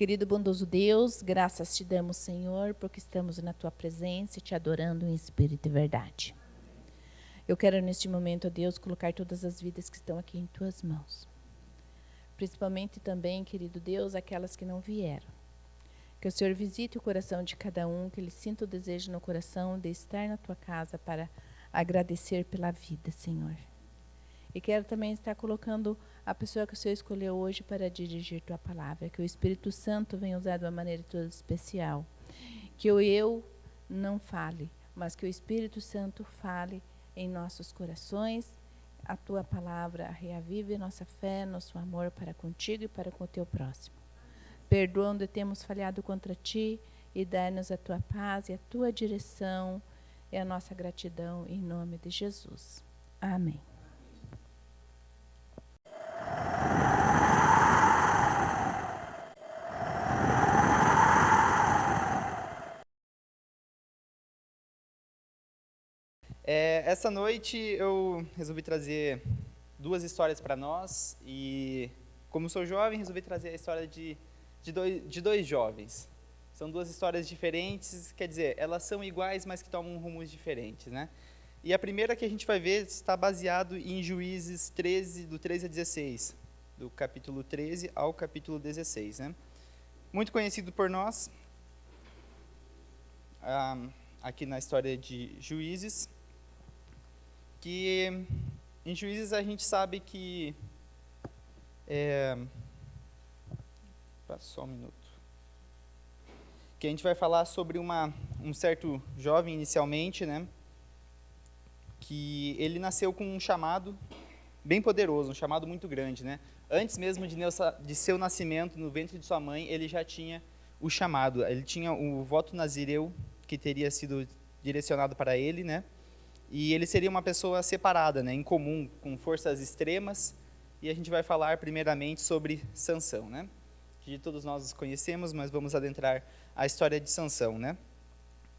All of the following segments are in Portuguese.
Querido bondoso Deus, graças te damos, Senhor, porque estamos na tua presença e te adorando em espírito e verdade. Eu quero neste momento, ó Deus, colocar todas as vidas que estão aqui em tuas mãos. Principalmente também, querido Deus, aquelas que não vieram. Que o Senhor visite o coração de cada um, que ele sinta o desejo no coração de estar na tua casa para agradecer pela vida, Senhor. E quero também estar colocando a pessoa que o Senhor escolheu hoje para dirigir tua palavra. Que o Espírito Santo venha usar de uma maneira toda especial. Que o eu não fale, mas que o Espírito Santo fale em nossos corações. A tua palavra reavive nossa fé, nosso amor para contigo e para com o teu próximo. Perdoa onde temos falhado contra ti e dá-nos a tua paz e a tua direção e a nossa gratidão em nome de Jesus. Amém. Essa noite eu resolvi trazer duas histórias para nós e, como sou jovem, resolvi trazer a história de dois jovens. São duas histórias diferentes, quer dizer, elas são iguais, mas que tomam rumos diferentes, né? E a primeira que a gente vai ver está baseado em Juízes 13, do 13 a 16, do capítulo 13 ao capítulo 16, né? Muito conhecido por nós, aqui na história de Juízes, que em Juízes a gente sabe que... Só um minuto. Que a gente vai falar sobre um certo jovem inicialmente, né? Que ele nasceu com um chamado bem poderoso, um chamado muito grande, né? Antes mesmo de seu nascimento no ventre de sua mãe, ele já tinha o chamado. Ele tinha o voto nazireu que teria sido direcionado para ele, né? E ele seria uma pessoa separada, né, incomum, com forças extremas. E a gente vai falar primeiramente sobre Sansão, né? Que todos nós os conhecemos, mas vamos adentrar a história de Sansão, né?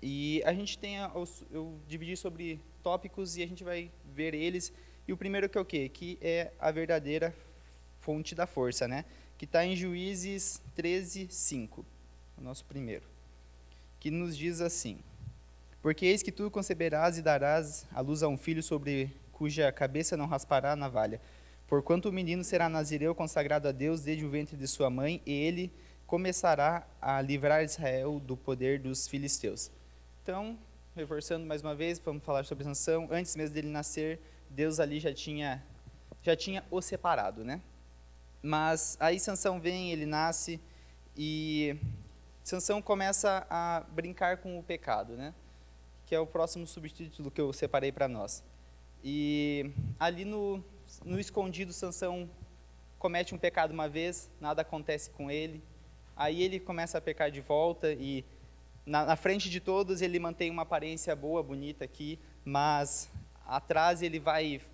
E a gente eu dividi sobre tópicos e a gente vai ver eles. E o primeiro que é o quê? Que é a verdadeira fonte da força, né? Que está em Juízes 13, 5, o nosso primeiro. Que nos diz assim: porque eis que tu conceberás e darás à luz a um filho sobre cuja cabeça não raspará a navalha. Porquanto o menino será nazireu consagrado a Deus desde o ventre de sua mãe, e ele começará a livrar Israel do poder dos filisteus. Então, reforçando mais uma vez, vamos falar sobre Sansão. Antes mesmo dele nascer, Deus ali já tinha o separado, né? Mas aí Sansão vem, ele nasce, e Sansão começa a brincar com o pecado, né? Que é o próximo subtítulo que eu separei para nós. E ali no escondido, Sansão comete um pecado uma vez, nada acontece com ele. Aí ele começa a pecar de volta e na frente de todos ele mantém uma aparência boa, bonita aqui, mas atrás ele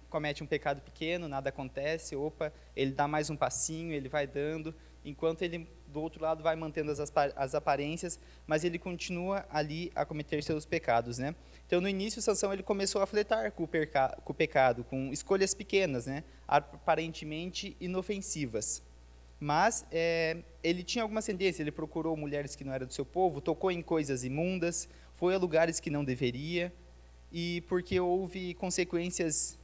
comete um pecado pequeno, nada acontece, ele dá mais um passinho, ele vai dando, enquanto ele do outro lado vai mantendo as aparências, mas ele continua ali a cometer seus pecados, né? Então, no início, Sansão ele começou a flertar com o pecado, com escolhas pequenas, né? Aparentemente inofensivas. Mas ele tinha alguma ascendência, ele procurou mulheres que não eram do seu povo, tocou em coisas imundas, foi a lugares que não deveria, e porque houve consequências,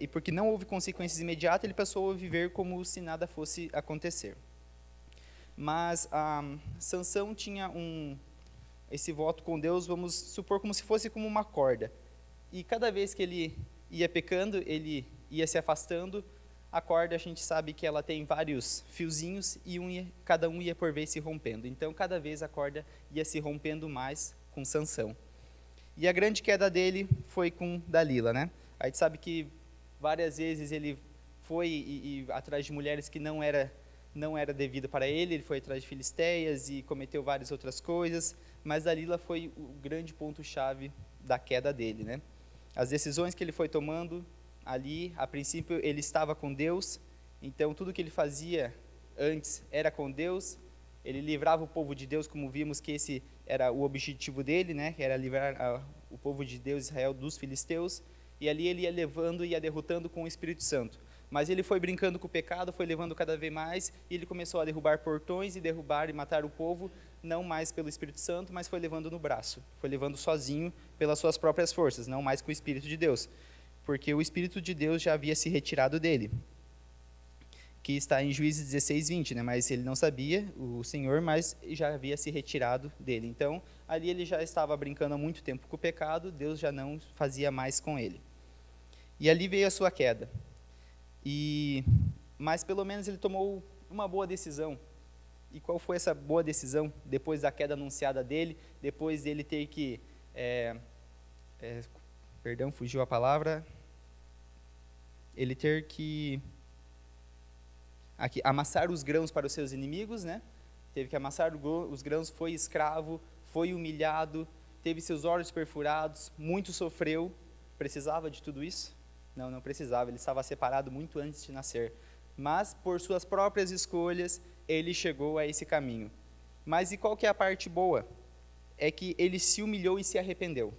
e porque não houve consequências imediatas, ele passou a viver como se nada fosse acontecer. Mas Sansão tinha esse voto com Deus, vamos supor, como se fosse como uma corda. E cada vez que ele ia pecando, ele ia se afastando. A corda, a gente sabe que ela tem vários fiozinhos e cada um ia por vez se rompendo. Então, cada vez a corda ia se rompendo mais com Sansão. E a grande queda dele foi com Dalila, né? A gente sabe que várias vezes ele foi atrás de mulheres que não era devido para ele foi atrás de filisteias e cometeu várias outras coisas, mas Dalila foi o grande ponto-chave da queda dele, né? As decisões que ele foi tomando ali, a princípio ele estava com Deus, então tudo que ele fazia antes era com Deus, ele livrava o povo de Deus, como vimos que esse era o objetivo dele, né? Que era livrar o povo de Deus, Israel, dos filisteus, e ali ele ia levando e ia derrotando com o Espírito Santo. Mas ele foi brincando com o pecado, foi levando cada vez mais, e ele começou a derrubar portões e derrubar e matar o povo, não mais pelo Espírito Santo, mas foi levando no braço, foi levando sozinho pelas suas próprias forças, não mais com o Espírito de Deus, porque o Espírito de Deus já havia se retirado dele, que está em Juízes 16, 20, né? Mas ele não sabia, o Senhor, mas já havia se retirado dele. Então, ali ele já estava brincando há muito tempo com o pecado, Deus já não fazia mais com ele. E ali veio a sua queda. Mas pelo menos ele tomou uma boa decisão. E qual foi essa boa decisão? Depois da queda anunciada dele, depois dele ter que... perdão, fugiu a palavra. Ele ter que... amassar os grãos para os seus inimigos, né? Teve que amassar os grãos, foi escravo, foi humilhado, teve seus olhos perfurados, muito sofreu. Precisava de tudo isso? Não, não precisava, ele estava separado muito antes de nascer. Mas, por suas próprias escolhas, ele chegou a esse caminho. Mas e qual que é a parte boa? É que ele se humilhou e se arrependeu.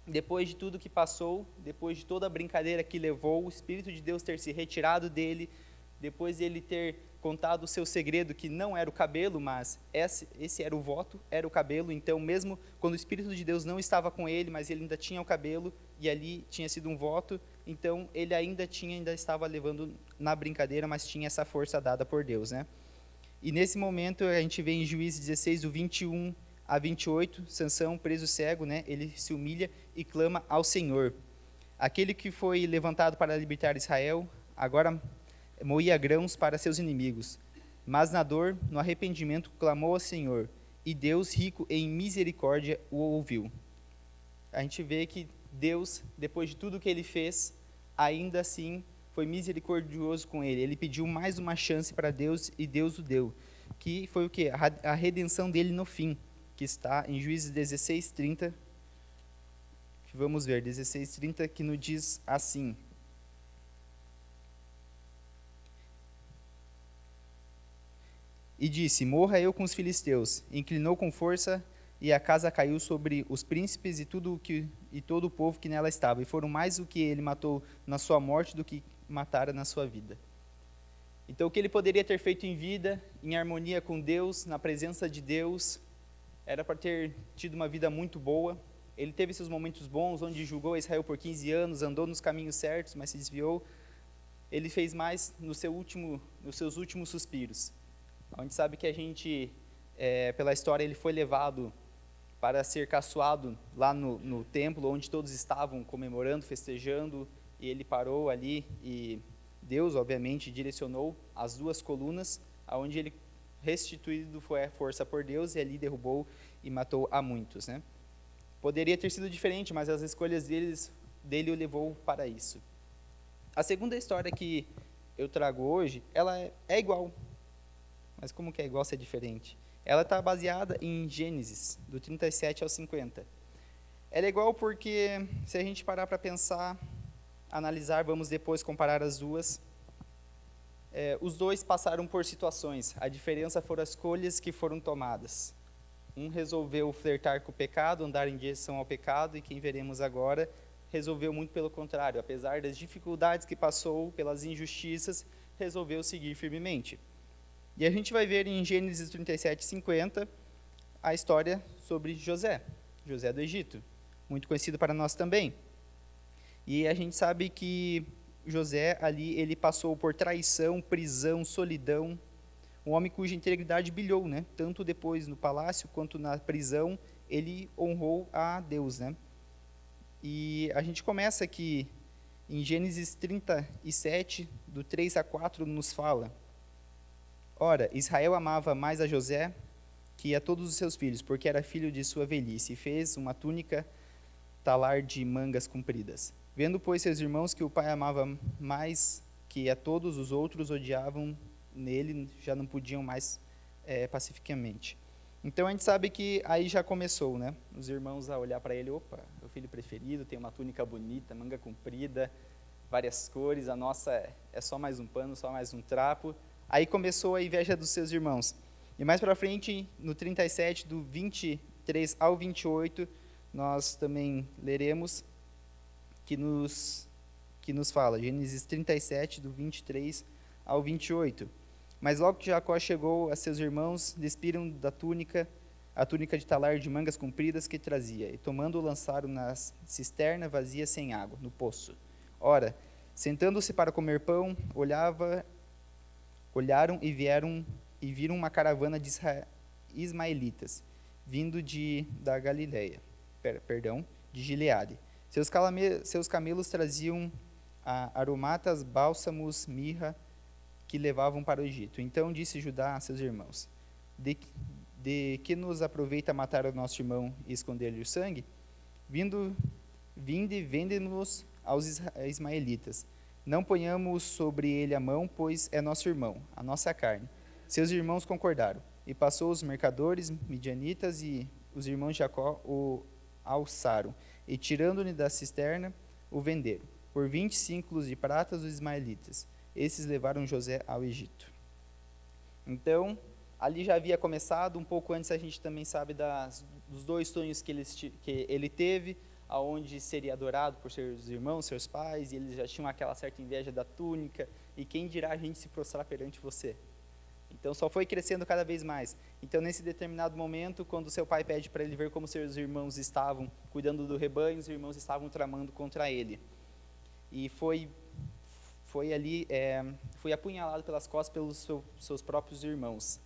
Depois de tudo que passou, depois de toda a brincadeira que levou, o Espírito de Deus ter se retirado dele, depois de ele ter contado o seu segredo, que não era o cabelo, mas esse era o voto, era o cabelo. Então, mesmo quando o Espírito de Deus não estava com ele, mas ele ainda tinha o cabelo, e ali tinha sido um voto, então ele ainda estava levando na brincadeira, mas tinha essa força dada por Deus, né? E nesse momento, a gente vê em Juízes 16, do 21 a 28, Sansão, preso cego, né? Ele se humilha e clama ao Senhor. Aquele que foi levantado para libertar Israel, agora moía grãos para seus inimigos, mas na dor, no arrependimento, clamou ao Senhor, e Deus, rico em misericórdia, o ouviu. A gente vê que Deus, depois de tudo que ele fez, ainda assim foi misericordioso com ele. Ele pediu mais uma chance para Deus, e Deus o deu, que foi o quê? A redenção dele no fim, que está em Juízes 16, 30, que vamos ver, 16, 30, que nos diz assim: e disse, morra eu com os filisteus. Inclinou com força, e a casa caiu sobre os príncipes e todo o povo que nela estava. E foram mais o que ele matou na sua morte do que matara na sua vida. Então, o que ele poderia ter feito em vida, em harmonia com Deus, na presença de Deus, era para ter tido uma vida muito boa. Ele teve seus momentos bons, onde julgou Israel por 15 anos, andou nos caminhos certos, mas se desviou. Ele fez mais nos seus últimos suspiros. A gente sabe que a gente, pela história, ele foi levado para ser caçoado lá no templo, onde todos estavam comemorando, festejando, e ele parou ali, e Deus, obviamente, direcionou as duas colunas, aonde ele, restituído foi a força por Deus, e ali derrubou e matou a muitos, né? Poderia ter sido diferente, mas as escolhas dele o levou para isso. A segunda história que eu trago hoje, ela é igual. Mas como que é igual se é diferente? Ela está baseada em Gênesis, do 37 ao 50. Ela é igual porque, se a gente parar para pensar, analisar, vamos depois comparar as duas, os dois passaram por situações. A diferença foram as escolhas que foram tomadas. Um resolveu flertar com o pecado, andar em direção ao pecado, e quem veremos agora resolveu muito pelo contrário. Apesar das dificuldades que passou, pelas injustiças, resolveu seguir firmemente. E a gente vai ver em Gênesis 37, 50, a história sobre José do Egito, muito conhecido para nós também. E a gente sabe que José ali, ele passou por traição, prisão, solidão, um homem cuja integridade brilhou, né? Tanto depois no palácio quanto na prisão, ele honrou a Deus, né? E a gente começa aqui em Gênesis 37, do 3 a 4, nos fala: ora, Israel amava mais a José que a todos os seus filhos, porque era filho de sua velhice, e fez uma túnica talar de mangas compridas. Vendo, pois, seus irmãos que o pai amava mais que a todos os outros, odiavam nele, já não podiam mais pacificamente. Então a gente sabe que aí já começou, né? Os irmãos a olhar para ele: opa, meu filho preferido, tem uma túnica bonita, manga comprida, várias cores, a nossa é só mais um pano, só mais um trapo. Aí começou a inveja dos seus irmãos. E mais para frente, no 37, do 23 ao 28, nós também leremos que nos que nos fala, Gênesis 37, do 23 ao 28. Mas logo que Jacó chegou a seus irmãos, despiram da túnica, a túnica de talar de mangas compridas que trazia, e tomando-o lançaram na cisterna vazia sem água, no poço. Ora, sentando-se para comer pão, olharam e viram uma caravana de ismaelitas, vindo da Galileia, de Gileade. Seus camelos traziam aromatas, bálsamos, mirra, que levavam para o Egito. Então disse Judá a seus irmãos, de que nos aproveita matar o nosso irmão e esconder-lhe o sangue? Vinde, vende-nos aos ismaelitas. Não ponhamos sobre ele a mão, pois é nosso irmão, a nossa carne. Seus irmãos concordaram. E passou os mercadores, midianitas, e os irmãos de Jacó o alçaram, e tirando-lhe da cisterna, o venderam. Por 20 ciclos de prata os ismaelitas. Esses levaram José ao Egito. Então, ali já havia começado, um pouco antes a gente também sabe dos 2 sonhos que ele teve, aonde seria adorado por seus irmãos, seus pais, e eles já tinham aquela certa inveja da túnica, e quem dirá a gente se prostrar perante você? Então, só foi crescendo cada vez mais. Então, nesse determinado momento, quando seu pai pede para ele ver como seus irmãos estavam cuidando do rebanho, os irmãos estavam tramando contra ele. E foi apunhalado pelas costas pelos seus próprios irmãos.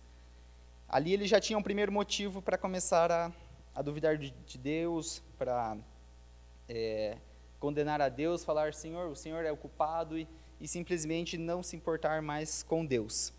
Ali ele já tinha um primeiro motivo para começar a duvidar de Deus, para condenar a Deus, falar, Senhor, o Senhor é o culpado, e simplesmente não se importar mais com Deus.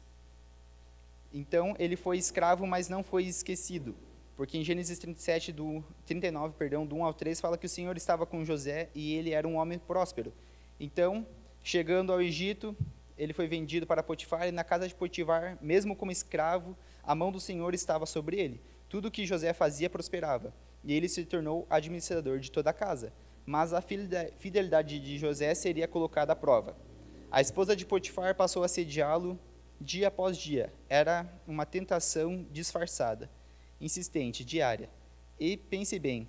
Então, ele foi escravo, mas não foi esquecido, porque em Gênesis 39, do 1 ao 3, fala que o Senhor estava com José e ele era um homem próspero. Então, chegando ao Egito, ele foi vendido para Potifar, e na casa de Potifar, mesmo como escravo, a mão do Senhor estava sobre ele. Tudo que José fazia prosperava, e ele se tornou administrador de toda a casa. Mas a fidelidade de José seria colocada à prova. A esposa de Potifar passou a assediá-lo dia após dia. Era uma tentação disfarçada, insistente, diária. E pense bem,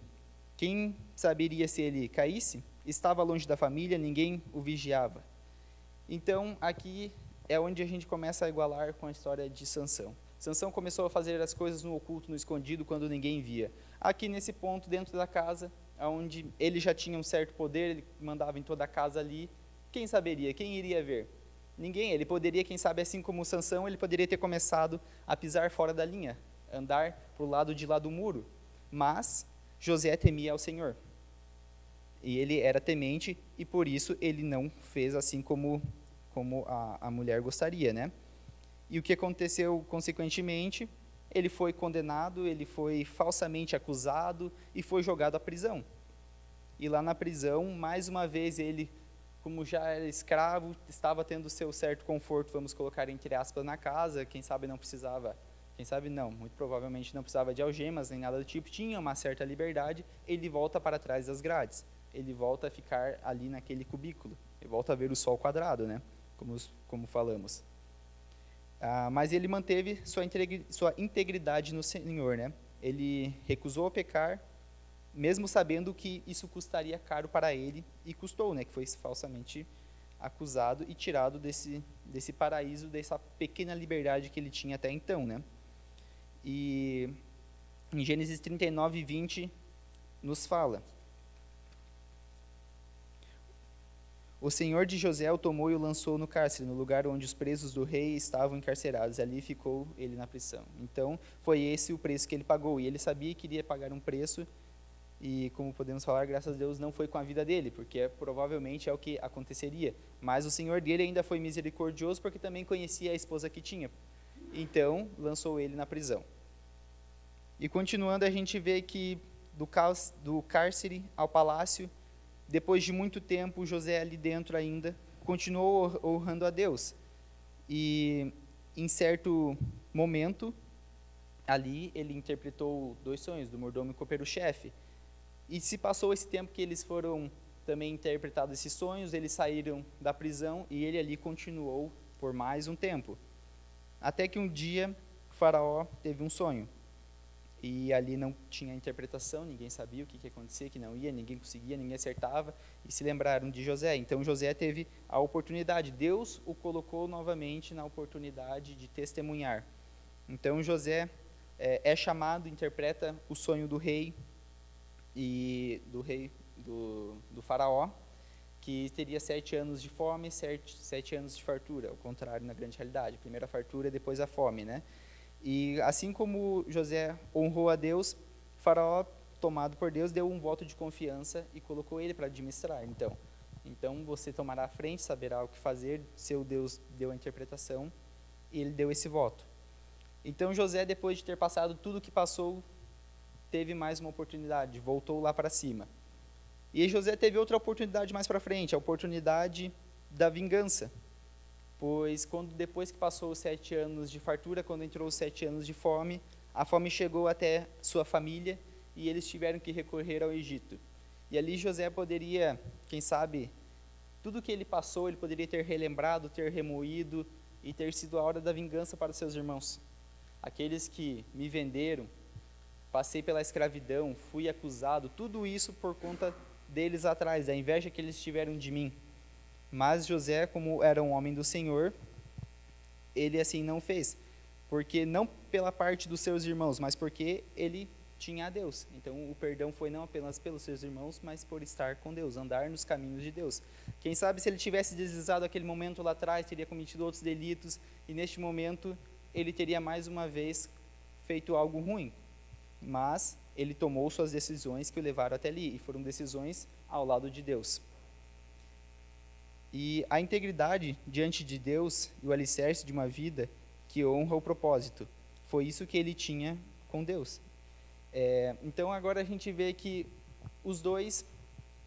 quem saberia se ele caísse? Estava longe da família, ninguém o vigiava. Então, aqui é onde a gente começa a igualar com a história de Sansão. Sansão começou a fazer as coisas no oculto, no escondido, quando ninguém via. Aqui nesse ponto, dentro da casa, onde ele já tinha um certo poder, ele mandava em toda a casa ali, quem saberia? Quem iria ver? Ninguém. Ele poderia, quem sabe, assim como Sansão, ele poderia ter começado a pisar fora da linha, andar para o lado de lá do muro. Mas José temia ao Senhor. E ele era temente, e por isso ele não fez assim como a mulher gostaria, né? E o que aconteceu, consequentemente, ele foi condenado, ele foi falsamente acusado e foi jogado à prisão. E lá na prisão, mais uma vez, ele, como já era escravo, estava tendo seu certo conforto, vamos colocar entre aspas, na casa, quem sabe não, muito provavelmente não precisava de algemas, nem nada do tipo, tinha uma certa liberdade, ele volta para trás das grades. Ele volta a ficar ali naquele cubículo, ele volta a ver o sol quadrado, né? Como falamos. Mas ele manteve sua integridade no Senhor, né? Ele recusou pecar, mesmo sabendo que isso custaria caro para ele, e custou, né? Que foi falsamente acusado e tirado desse paraíso, dessa pequena liberdade que ele tinha até então, né? E em Gênesis 39, 20, nos fala: o Senhor de José o tomou e o lançou no cárcere, no lugar onde os presos do rei estavam encarcerados. Ali ficou ele na prisão. Então, foi esse o preço que ele pagou. E ele sabia que iria pagar um preço, e como podemos falar, graças a Deus, não foi com a vida dele, porque provavelmente é o que aconteceria. Mas o Senhor dele ainda foi misericordioso, porque também conhecia a esposa que tinha. Então, lançou ele na prisão. E continuando, a gente vê que do cárcere ao palácio, depois de muito tempo, José ali dentro ainda, continuou honrando a Deus. E em certo momento, ali ele interpretou 2 sonhos, do mordomo e copeiro-chefe. E se passou esse tempo que eles foram também interpretados esses sonhos, eles saíram da prisão e ele ali continuou por mais um tempo. Até que um dia, o faraó teve um sonho. e ali não tinha interpretação, ninguém sabia o que ia acontecer, que não ia, ninguém conseguia, ninguém acertava, e se lembraram de José. Então José teve a oportunidade, Deus o colocou novamente na oportunidade de testemunhar. Então José é chamado, interpreta o sonho do rei, do faraó, que teria 7 anos de fome, 7 anos de fartura, ao contrário na grande realidade, primeiro a fartura, depois a fome, né? E assim como José honrou a Deus, Faraó, tomado por Deus, deu um voto de confiança e colocou ele para administrar. Então você tomará a frente, saberá o que fazer, seu Deus deu a interpretação e ele deu esse voto. Então José, depois de ter passado tudo o que passou, teve mais uma oportunidade, voltou lá para cima. E José teve outra oportunidade mais para frente, a oportunidade da vingança. Pois depois que passou os 7 anos de fartura, quando entrou os 7 anos de fome, a fome chegou até sua família e eles tiveram que recorrer ao Egito. E ali José poderia, quem sabe, tudo que ele passou, ele poderia ter relembrado, ter remoído e ter sido a hora da vingança para os seus irmãos. Aqueles que me venderam, passei pela escravidão, fui acusado, tudo isso por conta deles atrás, da inveja que eles tiveram de mim. Mas José, como era um homem do Senhor, ele assim não fez, porque não pela parte dos seus irmãos, mas porque ele tinha a Deus. Então o perdão foi não apenas pelos seus irmãos, mas por estar com Deus, andar nos caminhos de Deus. Quem sabe se ele tivesse deslizado aquele momento lá atrás, teria cometido outros delitos, e neste momento ele teria mais uma vez feito algo ruim. Mas ele tomou suas decisões que o levaram até ali, e foram decisões ao lado de Deus. E a integridade diante de Deus e o alicerce de uma vida que honra o propósito, foi isso que ele tinha com Deus. Então agora a gente vê que os dois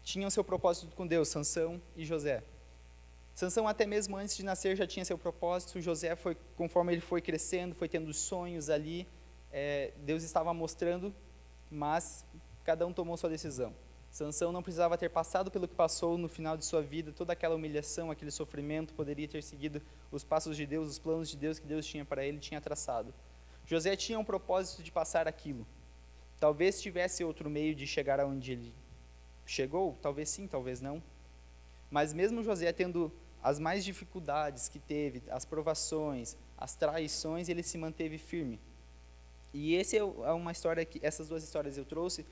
tinham seu propósito com Deus, Sansão e José. Sansão até mesmo antes de nascer já tinha seu propósito, José conforme ele foi crescendo, foi tendo sonhos ali, Deus estava mostrando, mas cada um tomou sua decisão. Sansão não precisava ter passado pelo que passou no final de sua vida, toda aquela humilhação, aquele sofrimento, poderia ter seguido os passos de Deus, os planos de Deus que Deus tinha para ele, tinha traçado. José tinha um propósito de passar aquilo. Talvez tivesse outro meio de chegar aonde ele chegou, talvez sim, talvez não. Mas mesmo José tendo as mais dificuldades que teve, as provações, as traições, ele se manteve firme. E essa é uma história que essas duas histórias eu trouxe,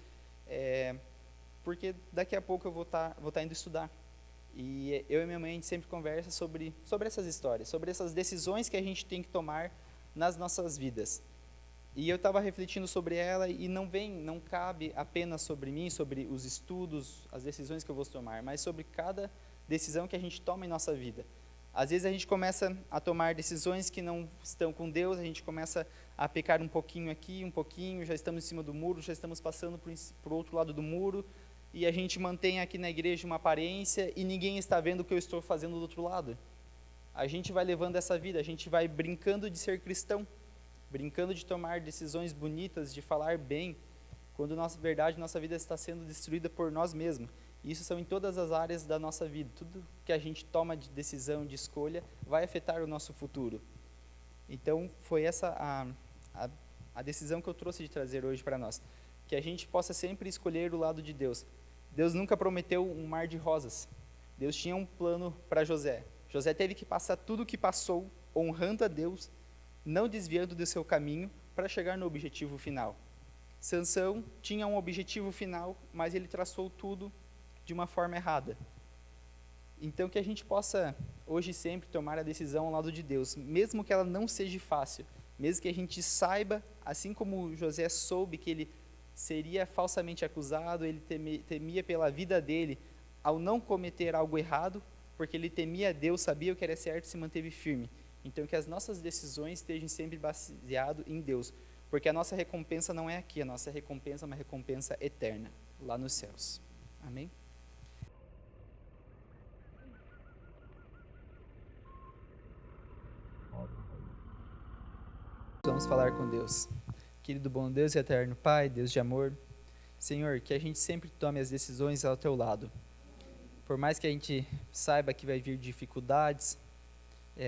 porque daqui a pouco eu vou estar indo estudar. E eu e minha mãe a gente sempre conversa sobre essas histórias, sobre essas decisões que a gente tem que tomar nas nossas vidas. E eu estava refletindo sobre ela e não cabe apenas sobre mim, sobre os estudos, as decisões que eu vou tomar, mas sobre cada decisão que a gente toma em nossa vida. Às vezes a gente começa a tomar decisões que não estão com Deus, a gente começa a pecar um pouquinho aqui, um pouquinho, já estamos em cima do muro, já estamos passando para o outro lado do muro, e a gente mantém aqui na igreja uma aparência e ninguém está vendo o que eu estou fazendo do outro lado. A gente vai levando essa vida, a gente vai brincando de ser cristão, brincando de tomar decisões bonitas, de falar bem, quando na verdade nossa vida está sendo destruída por nós mesmos. Isso são em todas as áreas da nossa vida. Tudo que a gente toma de decisão, de escolha, vai afetar o nosso futuro. Então, foi essa a decisão que eu trouxe de trazer hoje para nós. Que a gente possa sempre escolher o lado de Deus. Deus nunca prometeu um mar de rosas. Deus tinha um plano para José. José teve que passar tudo o que passou, honrando a Deus, não desviando do seu caminho, para chegar no objetivo final. Sansão tinha um objetivo final, mas ele traçou tudo de uma forma errada. Então que a gente possa hoje sempre tomar a decisão ao lado de Deus, mesmo que ela não seja fácil, mesmo que a gente saiba, assim como José soube que ele seria falsamente acusado, ele temia pela vida dele ao não cometer algo errado, porque ele temia a Deus, sabia o que era certo e se manteve firme. Então que as nossas decisões estejam sempre baseadas em Deus, porque a nossa recompensa não é aqui, a nossa recompensa é uma recompensa eterna, lá nos céus. Amém? Vamos falar com Deus. Querido bom Deus e eterno Pai, Deus de amor, Senhor, que a gente sempre tome as decisões ao Teu lado. Por mais que a gente saiba que vai vir dificuldades,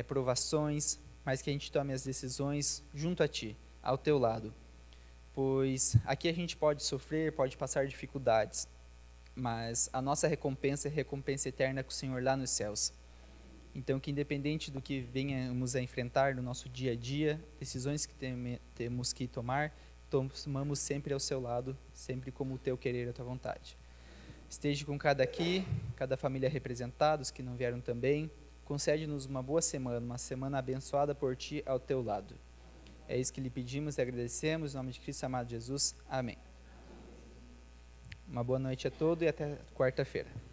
provações, mas que a gente tome as decisões junto a Ti, ao Teu lado. pois aqui a gente pode sofrer, pode passar dificuldades, mas a nossa recompensa é recompensa eterna com o Senhor lá nos céus. Então, que independente do que venhamos a enfrentar no nosso dia a dia, decisões que temos que tomar, tomamos sempre ao seu lado, sempre como o teu querer e a tua vontade. Esteja com cada família representada, os que não vieram também. Concede-nos uma boa semana, uma semana abençoada por ti ao teu lado. É isso que lhe pedimos e agradecemos, em nome de Cristo amado Jesus. Amém. Uma boa noite a todos e até quarta-feira.